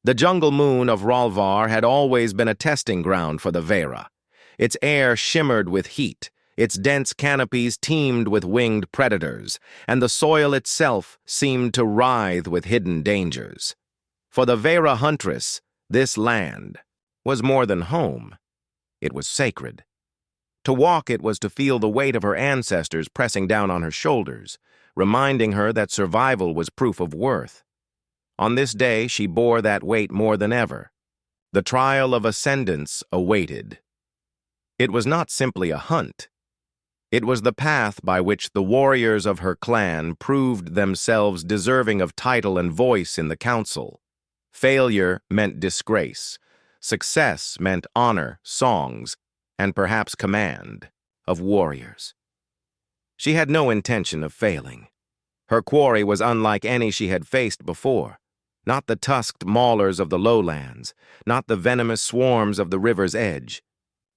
The jungle moon of Ralvar had always been a testing ground for the Vera. Its air shimmered with heat, its dense canopies teemed with winged predators, and the soil itself seemed to writhe with hidden dangers. For the Vera Huntress, this land was more than home. It was sacred. To walk it was to feel the weight of her ancestors pressing down on her shoulders, reminding her that survival was proof of worth. On this day, she bore that weight more than ever. The trial of ascendance awaited. It was not simply a hunt. It was the path by which the warriors of her clan proved themselves deserving of title and voice in the council. Failure meant disgrace. Success meant honor, songs, and perhaps command of warriors. She had no intention of failing. Her quarry was unlike any she had faced before. Not the tusked maulers of the lowlands, not the venomous swarms of the river's edge.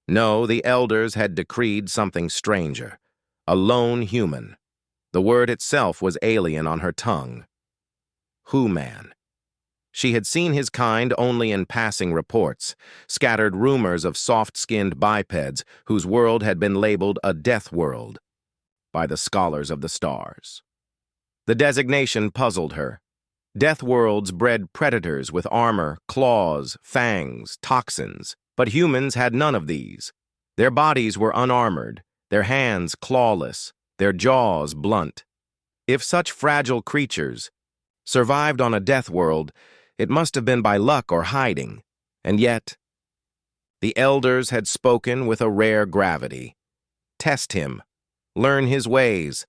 No, the elders had decreed something stranger. A lone human. The word itself was alien on her tongue. Who-man. She had seen his kind only in passing reports, scattered rumors of soft-skinned bipeds whose world had been labeled a death world by the scholars of the stars. The designation puzzled her. Death worlds bred predators with armor, claws, fangs, toxins, but humans had none of these. Their bodies were unarmored, their hands clawless, their jaws blunt. If such fragile creatures survived on a death world, it must have been by luck or hiding, and yet the elders had spoken with a rare gravity. Test him, learn his ways,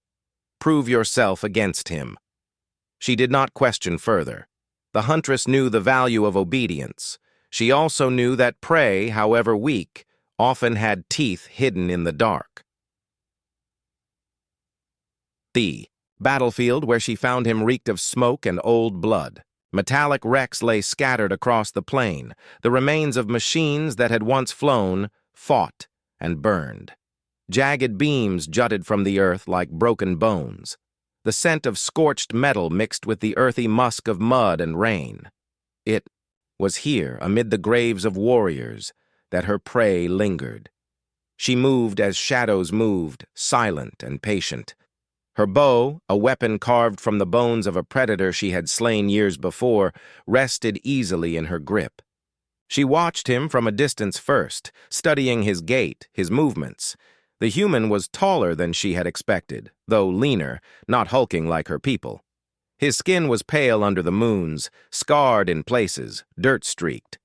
prove yourself against him. She did not question further. The huntress knew the value of obedience. She also knew that prey, however weak, often had teeth hidden in the dark. The battlefield where she found him reeked of smoke and old blood. Metallic wrecks lay scattered across the plain, the remains of machines that had once flown, fought, and burned. Jagged beams jutted from the earth like broken bones. The scent of scorched metal mixed with the earthy musk of mud and rain. It was here, amid the graves of warriors, that her prey lingered. She moved as shadows moved, silent and patient. Her bow, a weapon carved from the bones of a predator she had slain years before, rested easily in her grip. She watched him from a distance first, studying his gait, his movements. The human was taller than she had expected, though leaner, not hulking like her people. His skin was pale under the moons, scarred in places, dirt-streaked.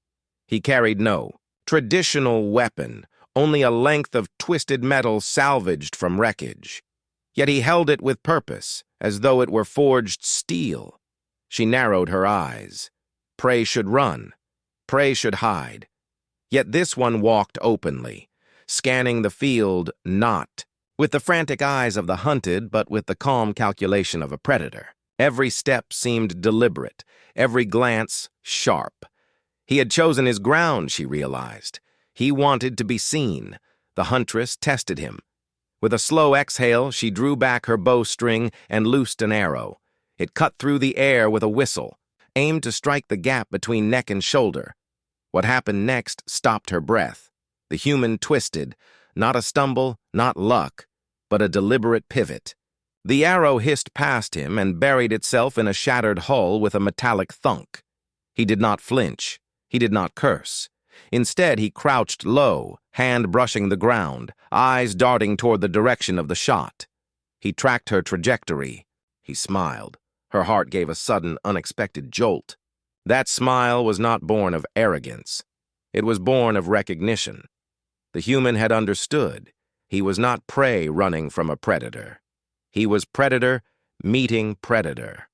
He carried no traditional weapon, only a length of twisted metal salvaged from wreckage. Yet he held it with purpose, as though it were forged steel. She narrowed her eyes. Prey should run. Prey should hide. Yet this one walked openly, scanning the field not with the frantic eyes of the hunted, but with the calm calculation of a predator. Every step seemed deliberate, every glance sharp. He had chosen his ground, she realized. He wanted to be seen. The huntress tested him. With a slow exhale, she drew back her bowstring and loosed an arrow. It cut through the air with a whistle, aimed to strike the gap between neck and shoulder. What happened next stopped her breath. The human twisted, not a stumble, not luck, but a deliberate pivot. The arrow hissed past him and buried itself in a shattered hull with a metallic thunk. He did not flinch. He did not curse. Instead, he crouched low, hand brushing the ground, eyes darting toward the direction of the shot. He tracked her trajectory. He smiled. Her heart gave a sudden, unexpected jolt. That smile was not born of arrogance. It was born of recognition. The human had understood. He was not prey running from a predator. He was predator meeting predator.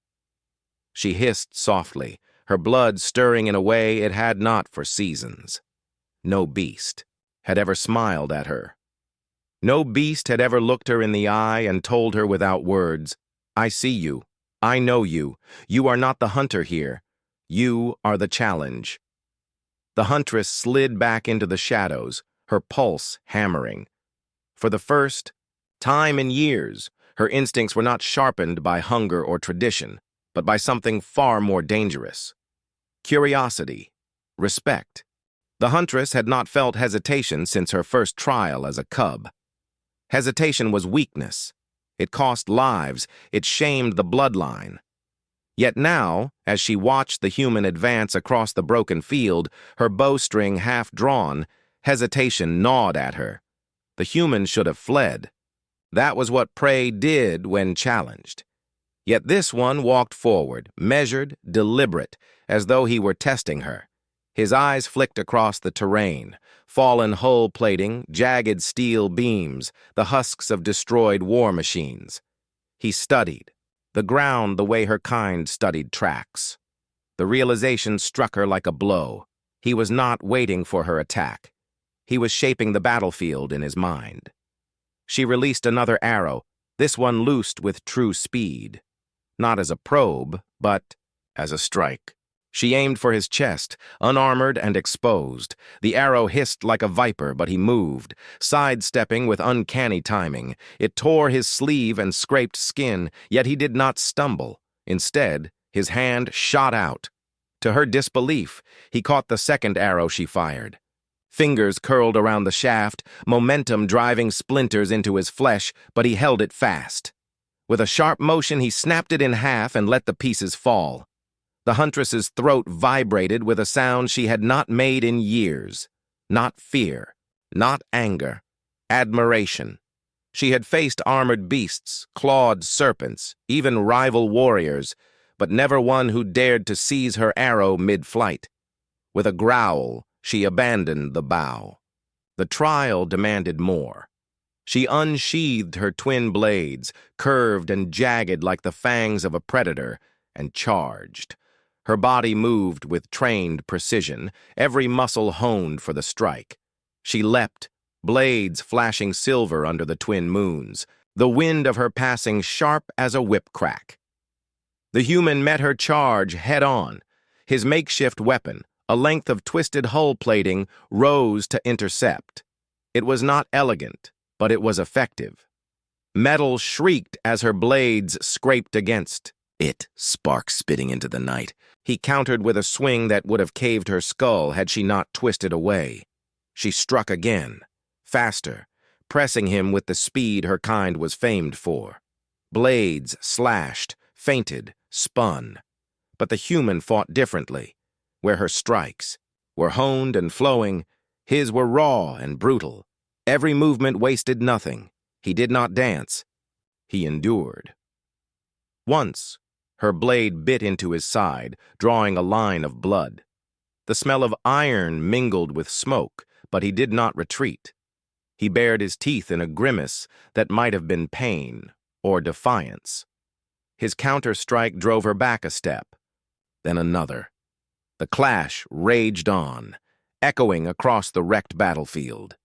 She hissed softly, her blood stirring in a way it had not for seasons. No beast had ever smiled at her. No beast had ever looked her in the eye and told her without words, "I see you. I know you. You are not the hunter here. You are the challenge." The huntress slid back into the shadows, her pulse hammering. For the first time in years, her instincts were not sharpened by hunger or tradition, but by something far more dangerous. curiosity, respect. The Huntress had not felt hesitation since her first trial as a cub. Hesitation was weakness. It cost lives. It shamed the bloodline. Yet now, as she watched the human advance across the broken field, her bowstring half drawn, hesitation gnawed at her. The human should have fled. That was what prey did when challenged. Yet this one walked forward, measured, deliberate, as though he were testing her. His eyes flicked across the terrain, fallen hull plating, jagged steel beams, the husks of destroyed war machines. He studied the ground the way her kind studied tracks. The realization struck her like a blow. He was not waiting for her attack. He was shaping the battlefield in his mind. She released another arrow, this one loosed with true speed. Not as a probe, but as a strike. She aimed for his chest, unarmored and exposed. The arrow hissed like a viper, but he moved, sidestepping with uncanny timing. It tore his sleeve and scraped skin, yet he did not stumble. Instead, his hand shot out. To her disbelief, he caught the second arrow she fired. Fingers curled around the shaft, momentum driving splinters into his flesh, but he held it fast. With a sharp motion, he snapped it in half and let the pieces fall. The Huntress's throat vibrated with a sound she had not made in years. Not fear, not anger, admiration. She had faced armored beasts, clawed serpents, even rival warriors, but never one who dared to seize her arrow mid-flight. With a growl, she abandoned the bow. The trial demanded more. She unsheathed her twin blades, curved and jagged like the fangs of a predator, and charged. Her body moved with trained precision, every muscle honed for the strike. She leapt, blades flashing silver under the twin moons, the wind of her passing sharp as a whip crack. The human met her charge head-on. His makeshift weapon, a length of twisted hull plating, rose to intercept. It was not elegant, but it was effective. Metal shrieked as her blades scraped against it, sparks spitting into the night. He countered with a swing that would have caved her skull had she not twisted away. She struck again, faster, pressing him with the speed her kind was famed for. Blades slashed, feinted, spun. But the human fought differently. Where her strikes were honed and flowing, his were raw and brutal. Every movement wasted nothing. He did not dance. He endured. Once, her blade bit into his side, drawing a line of blood. The smell of iron mingled with smoke, but he did not retreat. He bared his teeth in a grimace that might have been pain or defiance. His counter-strike drove her back a step, then another. The clash raged on, echoing across the wrecked battlefield.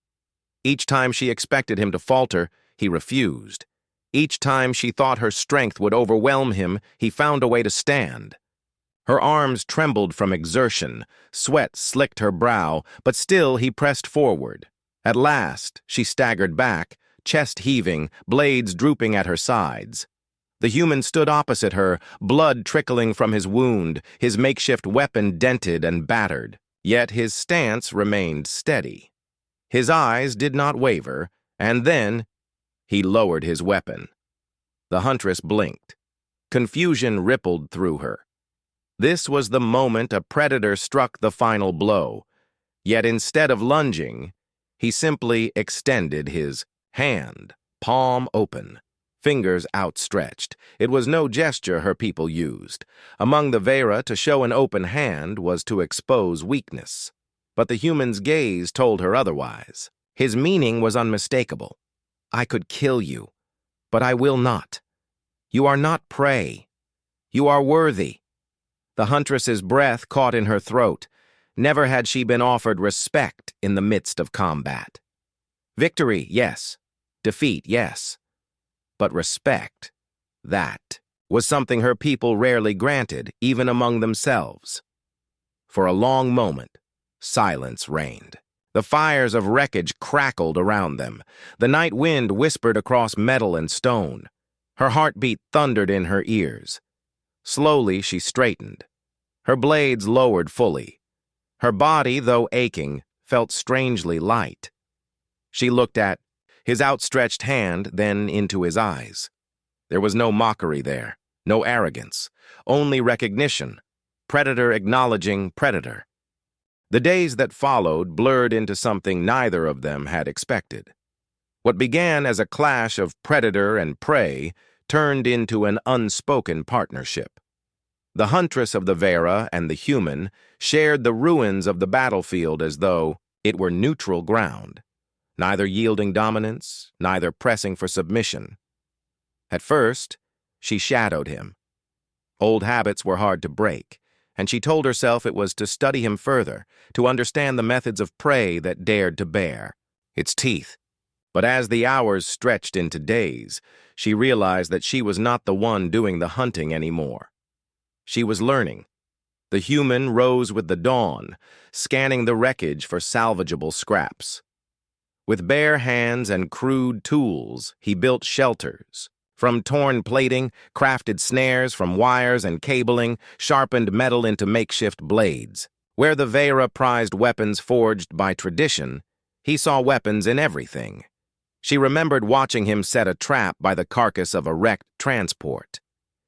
Each time she expected him to falter, he refused. Each time she thought her strength would overwhelm him, he found a way to stand. Her arms trembled from exertion, sweat slicked her brow, but still he pressed forward. At last, she staggered back, chest heaving, blades drooping at her sides. The human stood opposite her, blood trickling from his wound, his makeshift weapon dented and battered. Yet his stance remained steady. His eyes did not waver, and then he lowered his weapon. The Huntress blinked. Confusion rippled through her. This was the moment a predator struck the final blow. Yet instead of lunging, he simply extended his hand, palm open, fingers outstretched. It was no gesture her people used. Among the Vera, to show an open hand was to expose weakness. But the human's gaze told her otherwise. His meaning was unmistakable. I could kill you, but I will not. You are not prey. You are worthy. The Huntress's breath caught in her throat. Never had she been offered respect in the midst of combat. Victory, yes. Defeat, yes. But respect, that was something her people rarely granted, even among themselves. For a long moment, silence reigned. The fires of wreckage crackled around them. The night wind whispered across metal and stone. Her heartbeat thundered in her ears. Slowly she straightened. Her blades lowered fully. Her body, though aching, felt strangely light. She looked at his outstretched hand, then into his eyes. There was no mockery there, no arrogance, only recognition, predator acknowledging predator. The days that followed blurred into something neither of them had expected. What began as a clash of predator and prey turned into an unspoken partnership. The huntress of the Vera and the human shared the ruins of the battlefield as though it were neutral ground, neither yielding dominance, neither pressing for submission. At first, she shadowed him. Old habits were hard to break, and she told herself it was to study him further, to understand the methods of prey that dared to bear its teeth. But as the hours stretched into days, she realized that she was not the one doing the hunting anymore. She was learning. The human rose with the dawn, scanning the wreckage for salvageable scraps. With bare hands and crude tools, he built shelters. From torn plating, crafted snares from wires and cabling, sharpened metal into makeshift blades. Where the Vera prized weapons forged by tradition, he saw weapons in everything. She remembered watching him set a trap by the carcass of a wrecked transport.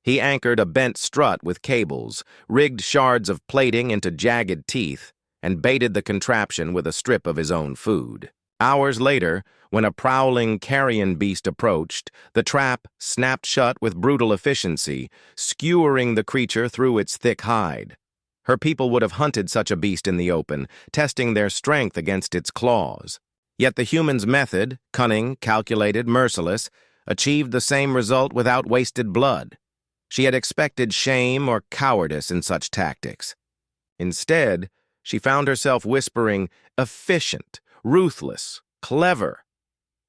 He anchored a bent strut with cables, rigged shards of plating into jagged teeth, and baited the contraption with a strip of his own food. Hours later, when a prowling carrion beast approached, the trap snapped shut with brutal efficiency, skewering the creature through its thick hide. Her people would have hunted such a beast in the open, testing their strength against its claws. Yet the human's method, cunning, calculated, merciless, achieved the same result without wasted blood. She had expected shame or cowardice in such tactics. Instead, she found herself whispering, efficient, ruthless, clever.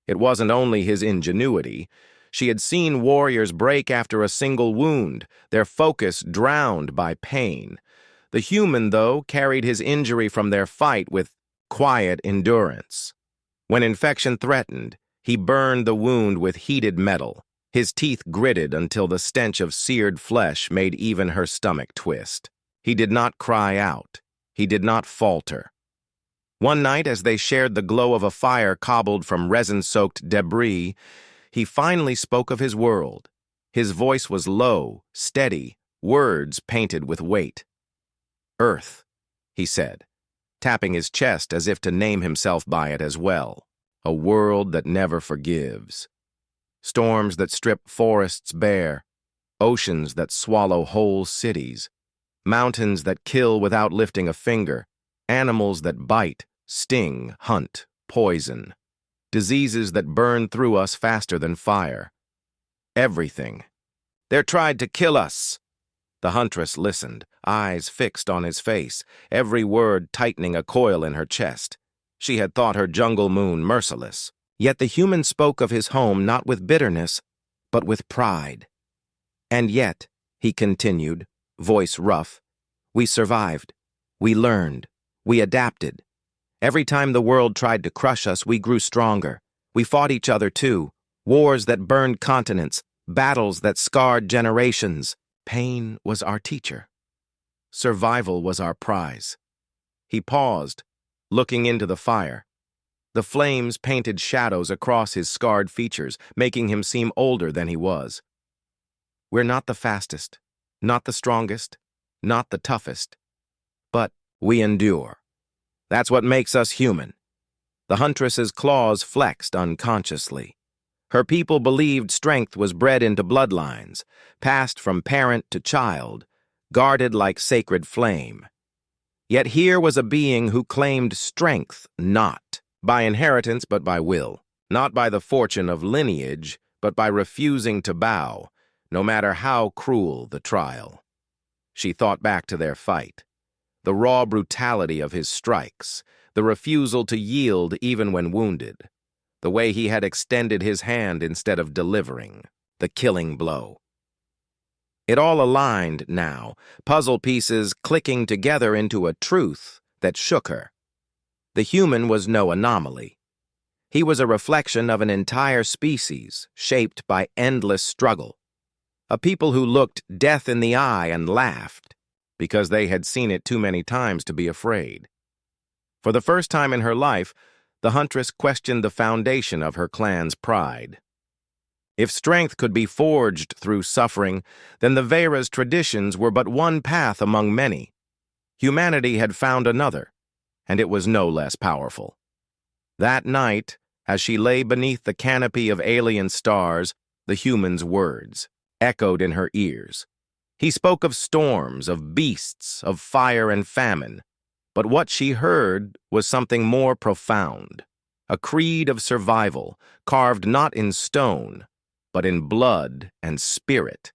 It wasn't only his ingenuity. She had seen warriors break after a single wound, their focus drowned by pain. The human, though, carried his injury from their fight with quiet endurance. When infection threatened, he burned the wound with heated metal. His teeth gritted until the stench of seared flesh made even her stomach twist. He did not cry out. He did not falter. One night, as they shared the glow of a fire cobbled from resin-soaked debris, he finally spoke of his world. His voice was low, steady, words painted with weight. "Earth," he said, tapping his chest as if to name himself by it as well. A world that never forgives. Storms that strip forests bare, oceans that swallow whole cities, mountains that kill without lifting a finger, animals that bite, sting, hunt, poison, diseases that burn through us faster than fire. Everything. "They're tried to kill us." The huntress listened, eyes fixed on his face, every word tightening a coil in her chest. She had thought her jungle moon merciless. Yet the human spoke of his home not with bitterness, but with pride. "And yet," he continued, voice rough, "we survived. We learned. We adapted. Every time the world tried to crush us, we grew stronger. We fought each other too. Wars that burned continents, battles that scarred generations. Pain was our teacher. Survival was our prize." He paused, looking into the fire. The flames painted shadows across his scarred features, making him seem older than he was. "We're not the fastest, not the strongest, not the toughest, but we endure. That's what makes us human." The huntress's claws flexed unconsciously. Her people believed strength was bred into bloodlines, passed from parent to child, guarded like sacred flame. Yet here was a being who claimed strength not by inheritance but by will, not by the fortune of lineage but by refusing to bow, no matter how cruel the trial. She thought back to their fight, the raw brutality of his strikes, the refusal to yield even when wounded, the way he had extended his hand instead of delivering the killing blow. It all aligned now, puzzle pieces clicking together into a truth that shook her. The human was no anomaly. He was a reflection of an entire species shaped by endless struggle, a people who looked death in the eye and laughed, because they had seen it too many times to be afraid. For the first time in her life, the Huntress questioned the foundation of her clan's pride. If strength could be forged through suffering, then the Veyra's traditions were but one path among many. Humanity had found another, and it was no less powerful. That night, as she lay beneath the canopy of alien stars, the human's words echoed in her ears. He spoke of storms, of beasts, of fire and famine, but what she heard was something more profound, a creed of survival, carved not in stone, but in blood and spirit.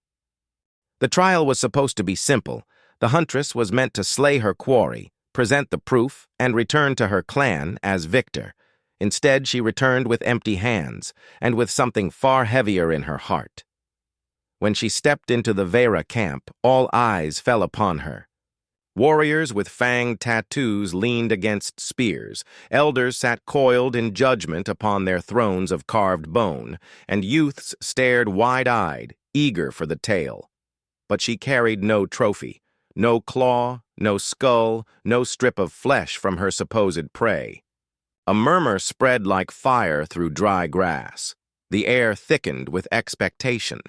The trial was supposed to be simple. The Huntress was meant to slay her quarry, present the proof, and return to her clan as victor. Instead, she returned with empty hands, and with something far heavier in her heart. When she stepped into the Veyra camp, all eyes fell upon her. Warriors with fanged tattoos leaned against spears, elders sat coiled in judgment upon their thrones of carved bone, and youths stared wide-eyed, eager for the tale. But she carried no trophy, no claw, no skull, no strip of flesh from her supposed prey. A murmur spread like fire through dry grass. The air thickened with expectation.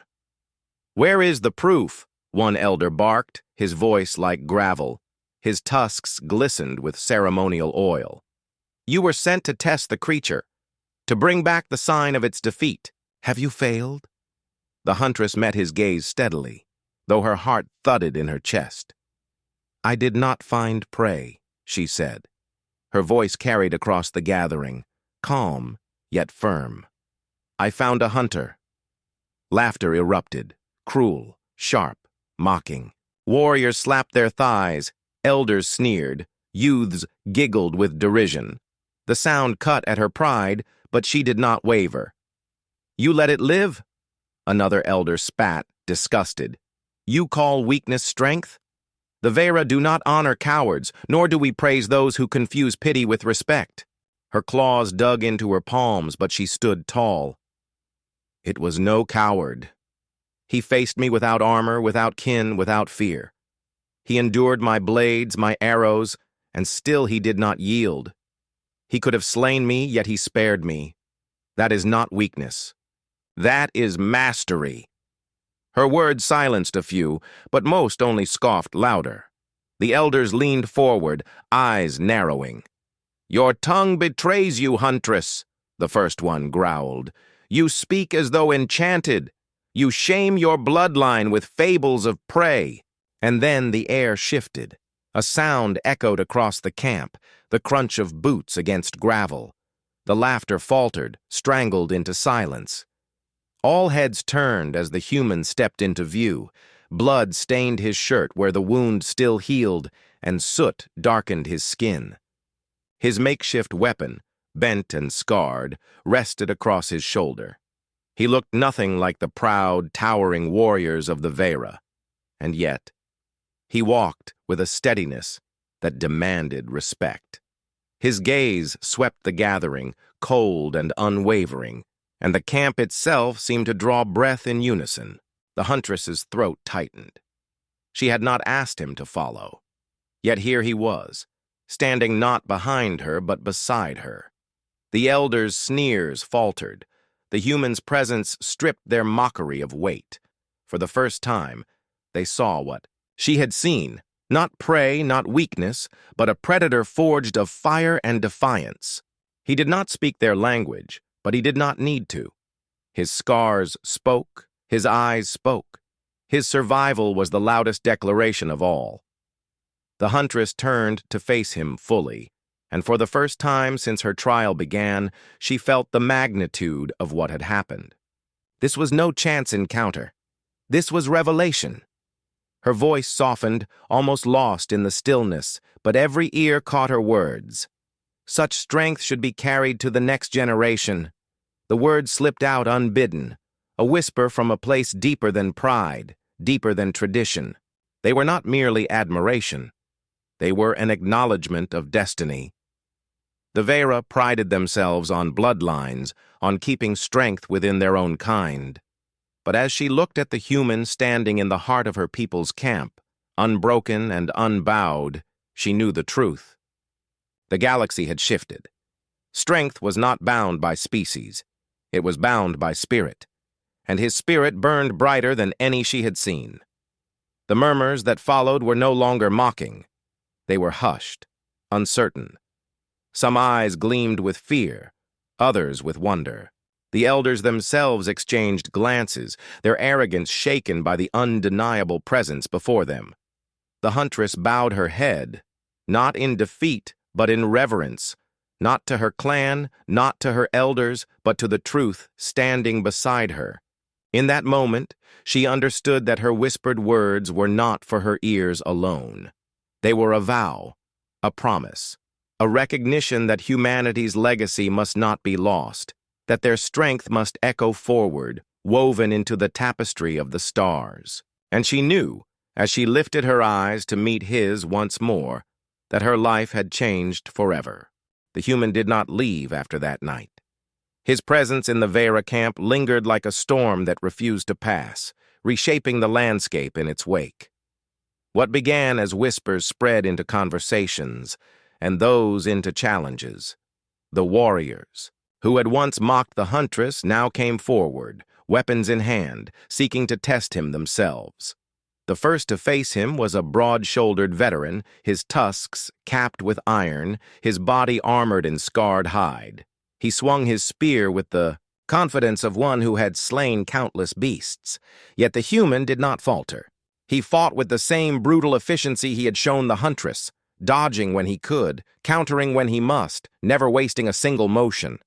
"Where is the proof?" one elder barked, his voice like gravel. His tusks glistened with ceremonial oil. "You were sent to test the creature, to bring back the sign of its defeat. Have you failed?" The Huntress met his gaze steadily, though her heart thudded in her chest. "I did not find prey," she said. Her voice carried across the gathering, calm yet firm. "I found a hunter." Laughter erupted, cruel, sharp, mocking. Warriors slapped their thighs, elders sneered, youths giggled with derision. The sound cut at her pride, but she did not waver. "You let it live?" Another elder spat, disgusted. "You call weakness strength? The Veyra do not honor cowards, nor do we praise those who confuse pity with respect." Her claws dug into her palms, but she stood tall. "It was no coward. He faced me without armor, without kin, without fear. He endured my blades, my arrows, and still he did not yield. He could have slain me, yet he spared me. That is not weakness. That is mastery." Her words silenced a few, but most only scoffed louder. The elders leaned forward, eyes narrowing. "Your tongue betrays you, Huntress," the first one growled. "You speak as though enchanted. You shame your bloodline with fables of prey." And then the air shifted. A sound echoed across the camp, the crunch of boots against gravel. The laughter faltered, strangled into silence. All heads turned as the human stepped into view. Blood stained his shirt where the wound still healed, and soot darkened his skin. His makeshift weapon, bent and scarred, rested across his shoulder. He looked nothing like the proud, towering warriors of the Veyra. And yet, he walked with a steadiness that demanded respect. His gaze swept the gathering, cold and unwavering, and the camp itself seemed to draw breath in unison. The Huntress's throat tightened. She had not asked him to follow. Yet here he was, standing not behind her but beside her. The elders' sneers faltered. The human's presence stripped their mockery of weight. For the first time, they saw what she had seen, not prey, not weakness, but a predator forged of fire and defiance. He did not speak their language, but he did not need to. His scars spoke, his eyes spoke. His survival was the loudest declaration of all. The Huntress turned to face him fully, and for the first time since her trial began, she felt the magnitude of what had happened. This was no chance encounter. This was revelation. Her voice softened, almost lost in the stillness, but every ear caught her words. Such strength should be carried to the next generation. The words slipped out unbidden, a whisper from a place deeper than pride, deeper than tradition. They were not merely admiration. They were an acknowledgement of destiny. The Veyra prided themselves on bloodlines, on keeping strength within their own kind. But as she looked at the human standing in the heart of her people's camp, Unbroken and unbowed, she knew the truth. The galaxy had shifted. Strength was not bound by species. It was bound by spirit, and his spirit burned brighter than any she had seen. The murmurs that followed were no longer mocking. They were hushed, uncertain. Some eyes gleamed with fear, others with wonder. The elders themselves exchanged glances, their arrogance shaken by the undeniable presence before them. The Huntress bowed her head, not in defeat, but in reverence, not to her clan, not to her elders, but to the truth standing beside her. In that moment, she understood that her whispered words were not for her ears alone. They were a vow, a promise, a recognition that humanity's legacy must not be lost, that their strength must echo forward, woven into the tapestry of the stars. And she knew, as she lifted her eyes to meet his once more, that her life had changed forever. The human did not leave after that night. His presence in the Vera camp lingered like a storm that refused to pass, reshaping the landscape in its wake. What began as whispers spread into conversations, and those into challenges. The warriors, who had once mocked the Huntress, now came forward, weapons in hand, seeking to test him themselves. The first to face him was a broad-shouldered veteran, his tusks capped with iron, his body armored in scarred hide. He swung his spear with the confidence of one who had slain countless beasts. Yet the human did not falter. He fought with the same brutal efficiency he had shown the Huntress, dodging when he could, countering when he must, never wasting a single motion.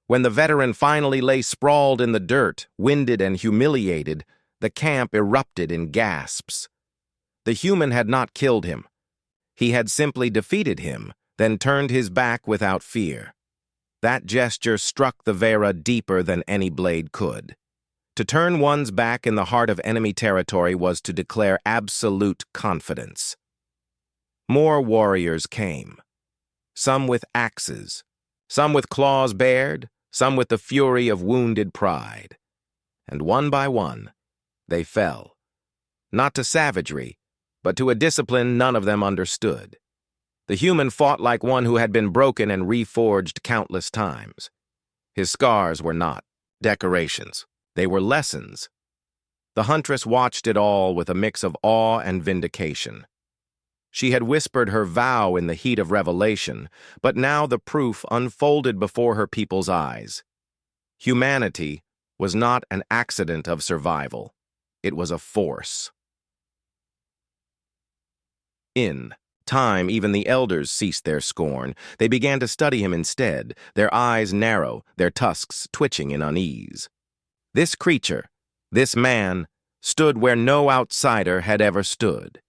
When the veteran finally lay sprawled in the dirt, winded and humiliated, the camp erupted in gasps. The human had not killed him. He had simply defeated him, then turned his back without fear. That gesture struck the Vera deeper than any blade could. To turn one's back in the heart of enemy territory was to declare absolute confidence. More warriors came, some with axes, some with claws bared, some with the fury of wounded pride. And one by one, they fell, not to savagery, but to a discipline none of them understood. The human fought like one who had been broken and reforged countless times. His scars were not decorations, they were lessons. The Huntress watched it all with a mix of awe and vindication. She had whispered her vow in the heat of revelation, but now the proof unfolded before her people's eyes. Humanity was not an accident of survival. It was a force. In time, even the elders ceased their scorn. They began to study him instead, their eyes narrow, their tusks twitching in unease. This creature, this man, stood where no outsider had ever stood.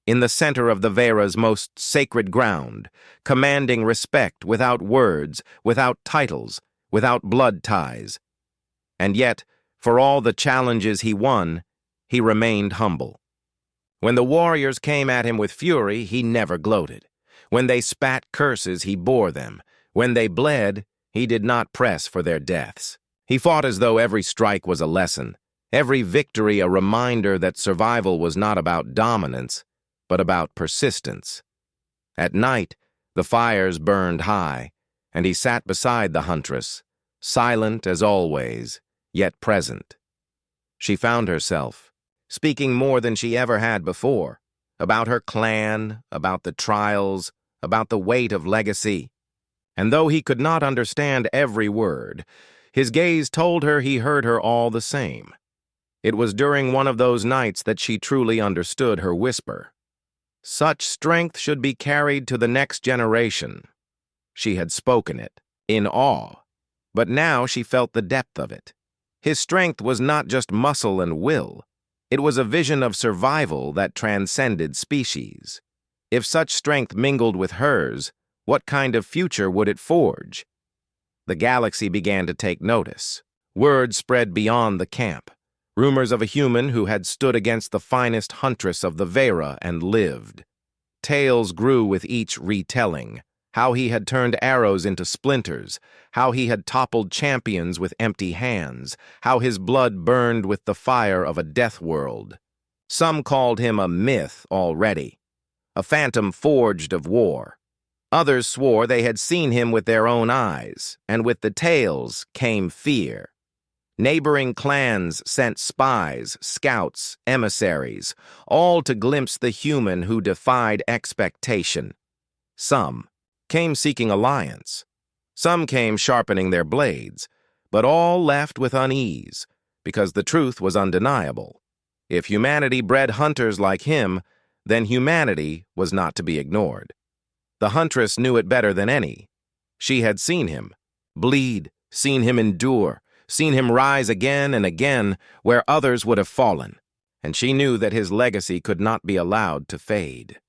In the center of the Vera's most sacred ground, commanding respect without words, without titles, without blood ties. And yet, for all the challenges he won, he remained humble. When the warriors came at him with fury, he never gloated. When they spat curses, he bore them. When they bled, he did not press for their deaths. He fought as though every strike was a lesson, every victory a reminder that survival was not about dominance, but about persistence. At night, the fires burned high, and he sat beside the Huntress, silent as always, yet present. She found herself speaking more than she ever had before, about her clan, about the trials, about the weight of legacy. And though he could not understand every word, his gaze told her he heard her all the same. It was during one of those nights that she truly understood her whisper. Such strength should be carried to the next generation. She had spoken it, in awe, but now she felt the depth of it. His strength was not just muscle and will. It was a vision of survival that transcended species. If such strength mingled with hers, what kind of future would it forge? The galaxy began to take notice. Word spread beyond the camp. Rumors of a human who had stood against the finest Huntress of the Vera and lived. Tales grew with each retelling. How he had turned arrows into splinters, how he had toppled champions with empty hands, how his blood burned with the fire of a death world. Some called him a myth already, a phantom forged of war. Others swore they had seen him with their own eyes, and with the tales came fear. Neighboring clans sent spies, scouts, emissaries, all to glimpse the human who defied expectation. Some came seeking alliance. Some came sharpening their blades, but all left with unease, because the truth was undeniable. If humanity bred hunters like him, then humanity was not to be ignored. The Huntress knew it better than any. She had seen him bleed, seen him endure, seen him rise again and again where others would have fallen, and she knew that his legacy could not be allowed to fade.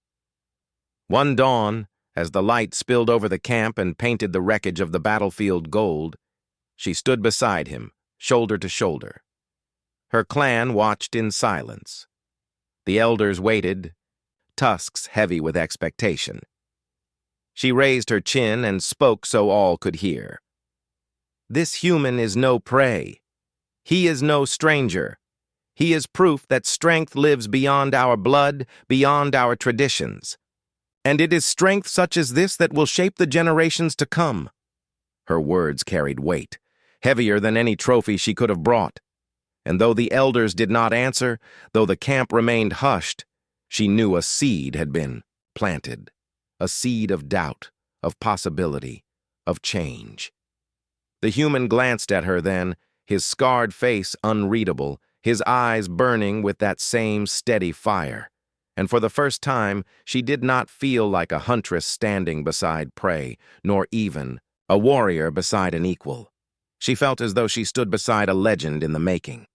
One dawn, as the light spilled over the camp and painted the wreckage of the battlefield gold, she stood beside him, shoulder to shoulder. Her clan watched in silence. The elders waited, tusks heavy with expectation. She raised her chin and spoke so all could hear. "This human is no prey. He is no stranger. He is proof that strength lives beyond our blood, beyond our traditions. And it is strength such as this that will shape the generations to come." Her words carried weight, heavier than any trophy she could have brought. And though the elders did not answer, though the camp remained hushed, she knew a seed had been planted, a seed of doubt, of possibility, of change. The human glanced at her then, his scarred face unreadable, his eyes burning with that same steady fire. And for the first time, she did not feel like a huntress standing beside prey, nor even a warrior beside an equal. She felt as though she stood beside a legend in the making.